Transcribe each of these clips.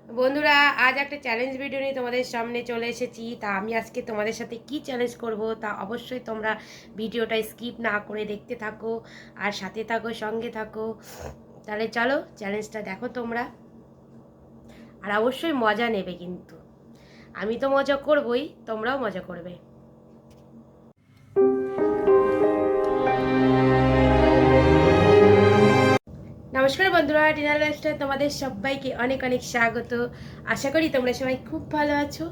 বন্ধুরা, আজ একটা চ্যালেঞ্জ ভিডিও নিয়ে তোমাদের সামনে চলে এসেছি। তা আমি আজকে তোমাদের সাথে কি চ্যালেঞ্জ করব তা অবশ্যই তোমরা ভিডিওটা স্কিপ না করে দেখতে থাকো, আর সাথে থাকো, সঙ্গে থাকো। তাহলে চলো চ্যালেঞ্জটা দেখো তোমরা, আর অবশ্যই মজা নেবে। কিন্তু আমি তো মজা করবই, তোমরাও মজা করবে। নমস্কার বন্ধুরা, ডিনার লাইফস্টাইল তোমাদের সবাইকে অনেক অনেক স্বাগত। আশা করি তোমরা সবাই খুব ভালো আছো।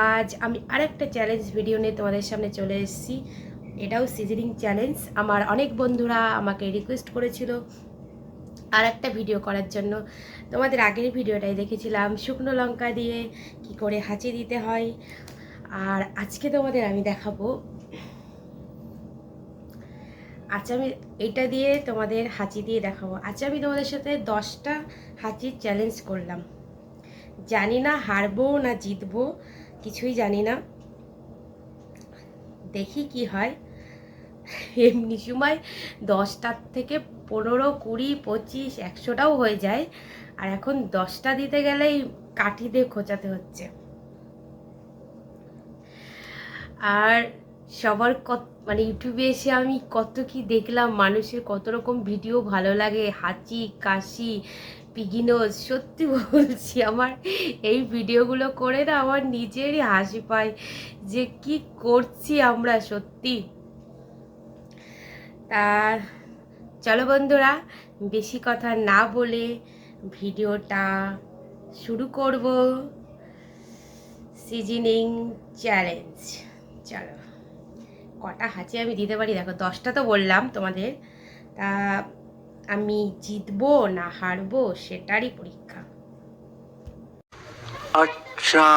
আজ আমি আরেকটা চ্যালেঞ্জ ভিডিও নিয়ে তোমাদের সামনে চলে এসেছি। এটাও সিজনিং চ্যালেঞ্জ। আমার অনেক বন্ধুরা আমাকে রিকোয়েস্ট করেছিল আর একটা ভিডিও করার জন্য। তোমাদের আগের ভিডিওটাই দেখেছিলাম শুকনো লঙ্কা দিয়ে কি করে হাঁচি দিতে হয়, আর আজকে তোমাদের আমি দেখাবো। আচ্ছা, আমি এইটা দিয়ে তোমাদের হাঁচি দিয়ে দেখাবো। আচ্ছা, আমি তোমাদের সাথে 10টা হাঁচির চ্যালেঞ্জ করলাম। জানি না হারবো না জিতবো, কিছুই জানি না, দেখি কি হয়। এমনি সময় 10টার থেকে 15, 20, 25, 100টাও হয়ে যায়, আর এখন 10টা দিতে গেলেই কাঠি দিয়ে খোঁচাতে হচ্ছে। আর সবার মানে ইউটিউবে এসে আমি কত কি দেখলাম, মানুষের কত রকম ভিডিও ভালো লাগে, হাঁচি, কাশি, পিগিনোজ। সত্যি বলছি, আমার এই ভিডিওগুলো করে না আমার নিজেরই হাসি পায় যে কি করছি আমরা সত্যি। তা চলো বন্ধুরা, বেশি কথা না বলে ভিডিওটা শুরু করব। Seasoning challenge. চলো, কটা হাঁচি আমি দিতে পারি দেখো। 10টা তো বললাম তোমাদের। তা আমি জিতবো না হারবো সেটারই পরীক্ষা। আচ্ছা,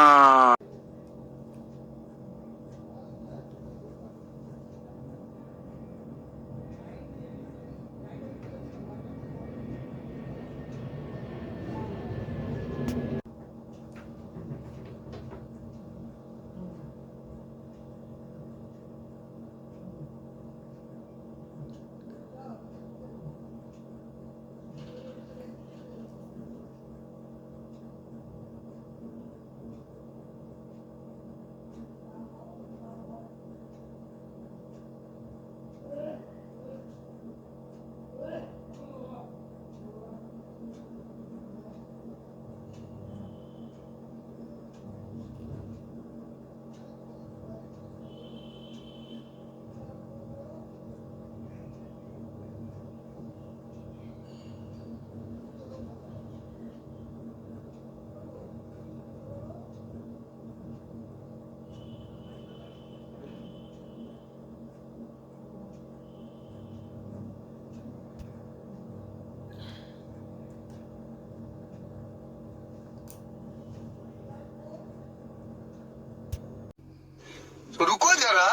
रुको जरा,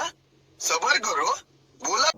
सबर करो, बोला।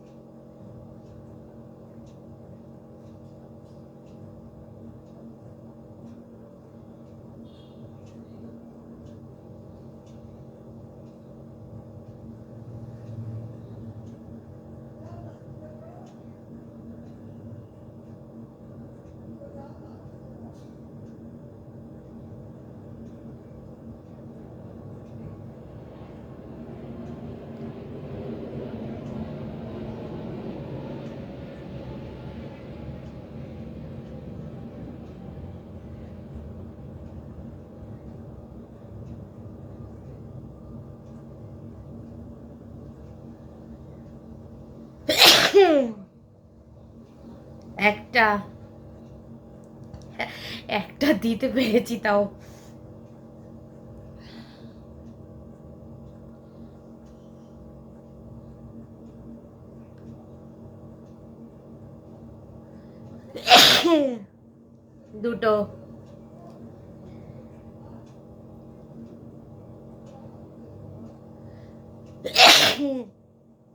একটা একটা দিতে পেরেছি তাও। দুটো,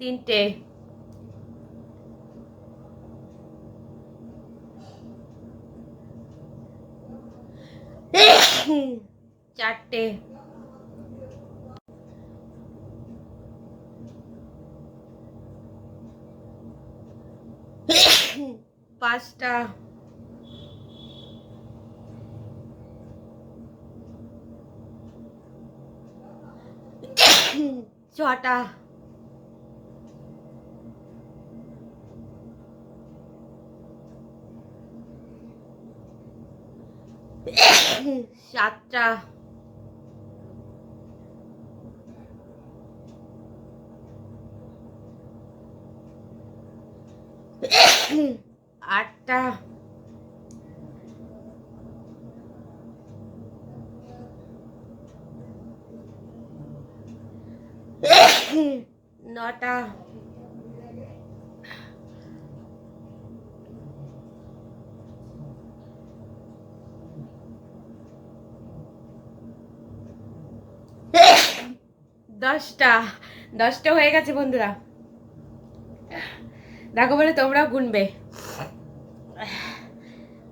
তিনটে, চারটে, পাঁচটা, ছটা, সাতটা, আটটা, নটা, 10টা। 10টা হয়ে গেছে বন্ধুরা। দেখো বলে তোমরাও গুনবে,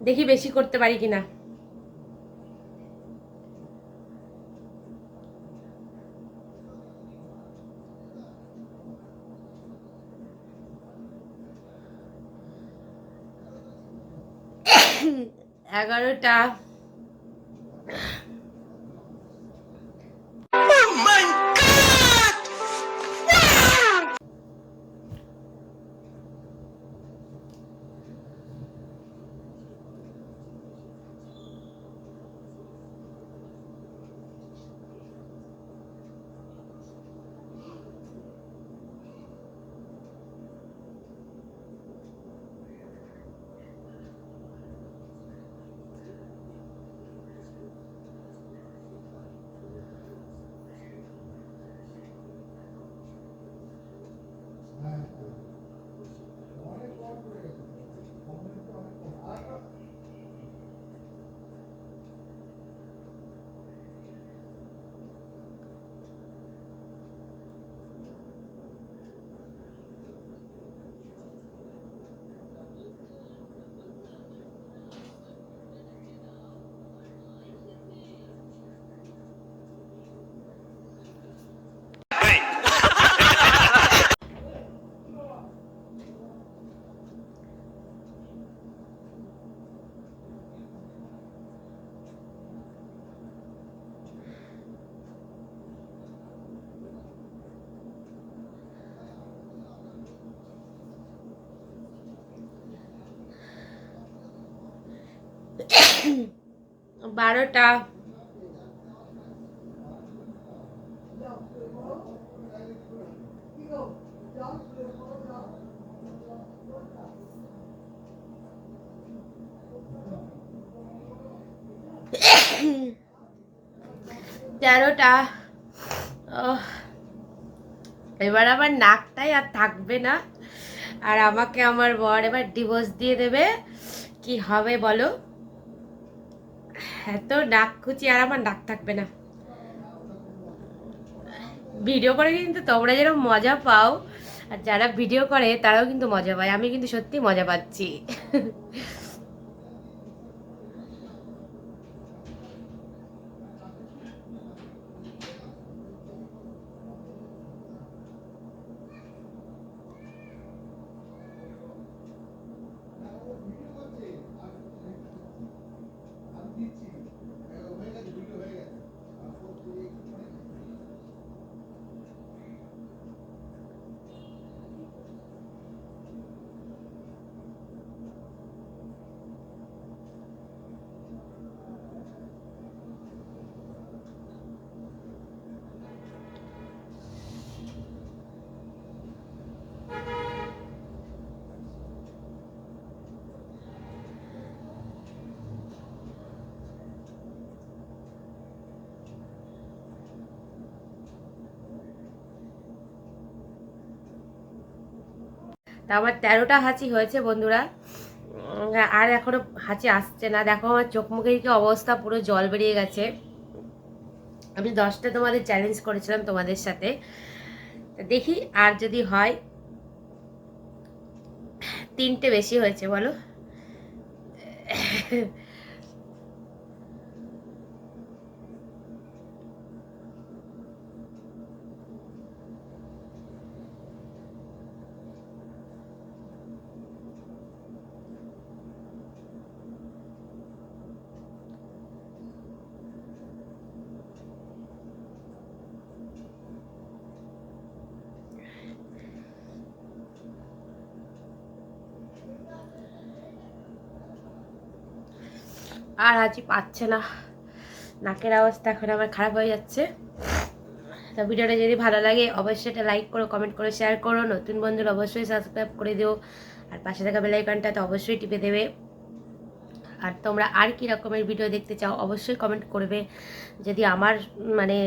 দেখি বেশি করতে পারি কিনা। এগারোটা, 12টা, 13টা। এবার আমার নাকটাই আর থাকবে না, আর আমাকে আমার বর এবার ডিভোর্স দিয়ে দেবে। কি হবে বলো? এত নাক খুঁচি আর আমার নাক থাকবে না। ভিডিও করে কিন্তু তোমরা যেরকম মজা পাও, আর যারা ভিডিও করে তারাও কিন্তু মজা পায়। আমি কিন্তু সত্যি মজা পাচ্ছি। তা আমার 13টা হাঁচি হয়েছে বন্ধুরা, আর এখনো হাঁচি আসছে না। দেখো আমার চোখ মুখের কি অবস্থা, পুরো জল বেরিয়ে গেছে। আমি 10টা তোমাদের চ্যালেঞ্জ করেছিলাম তোমাদের সাথে, দেখি আর যদি হয়। 3টে বেশি হয়েছে বলো। আর হাঁচি পাচ্ছে না, নাকের অবস্থা এখন আমার খারাপ হয়ে যাচ্ছে। তো ভিডিওটা যদি ভালো লাগে অবশ্যই এটা লাইক করো, কমেন্ট করো, শেয়ার করো। নতুন বন্ধুরা অবশ্যই সাবস্ক্রাইব করে দিও, আর পাশে থাকা বেল আইকনটা তো অবশ্যই টিপে দেবে। আর তোমরা আর কি রকমের ভিডিও দেখতে চাও অবশ্যই কমেন্ট করবে। যদি আমার মানে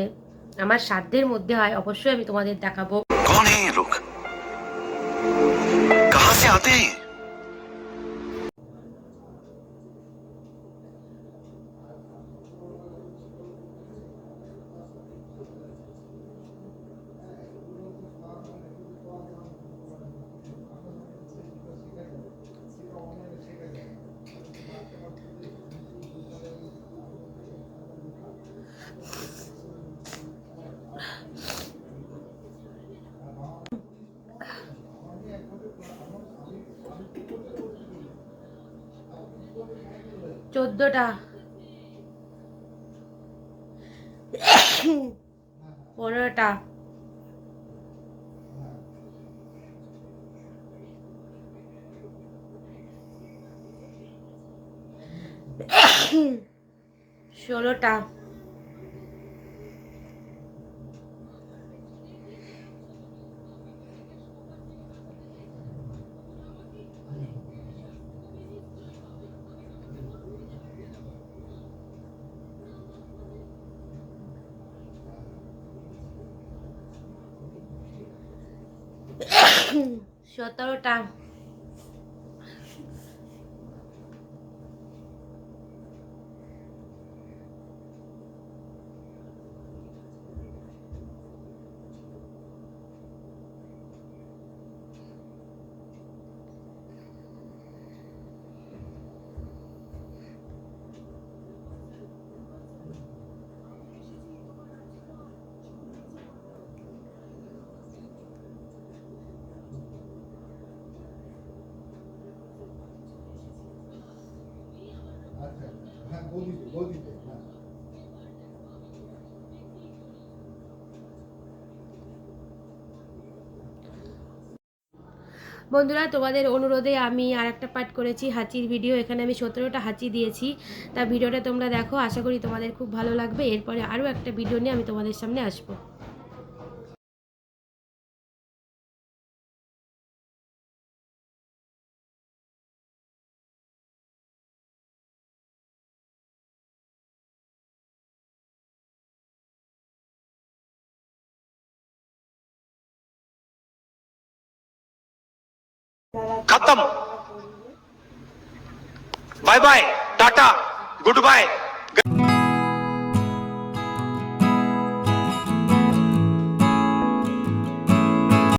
আমার সাধ্যের মধ্যে হয় অবশ্যই আমি তোমাদের দেখাবো। कौन है ये लोग, कहां से आते हैं? চোদ্দটা, 15টা, 16টা, 17টা, বন্ধুরা তোমাদের অনুরোধে আমি আর একটা পার্ট করেছি হাঁচির ভিডিও। এখানে আমি 17টা হাঁচি দিয়েছি। তা ভিডিওটা তোমরা দেখো, আশা করি তোমাদের খুব ভালো লাগবে। এরপরে আরও একটা ভিডিও নিয়ে আমি তোমাদের সামনে আসবো। खत्म, bye bye, tata, good bye.